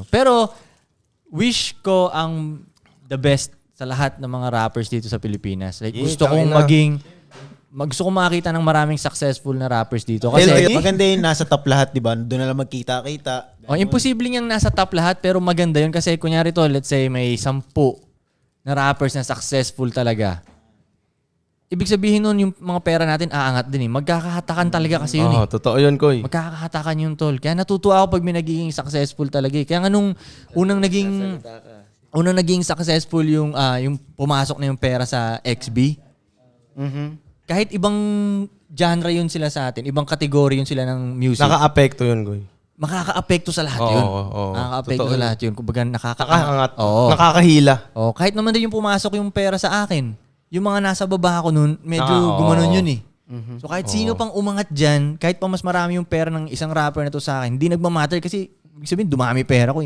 Pero wish ko ang the best sa lahat ng mga rappers dito sa Pilipinas. Like gusto kong gusto kong makita ng maraming successful na rappers dito kasi maganda yun nasa top lahat, di ba? Doon na lang magkita-kita. imposible niyang nasa top lahat pero maganda yun kasi kunyari to, let's say may 10 na rappers na successful talaga. Ibig sabihin nun, yung mga pera natin aangat din eh. Magkakahatakan talaga kasi yun eh. Totoo yun, Koy. Magkakahatakan yung tol. Kaya natutuwa ako pag may nagiging successful talaga eh. Kaya nga nung unang naging successful yung pumasok na yung pera sa XB. Kahit ibang genre yun sila sa atin, ibang kategory yun sila ng music. Naka-apekto yun, Koy. Makaka-apekto sa lahat yun. Nakaka-apekto sa lahat yun. Kumbaga Nakakaangat. Oo. Nakakahila. Oh, kahit naman din yung pumasok yung pera sa akin. Yung mga nasa baba ko noon, medyo gumanon yun eh. So kahit sino pang umangat dyan, kahit pa mas marami yung pera ng isang rapper na to sa akin, hindi nagmamatter kasi ibig sabihin dumami pera ko eh.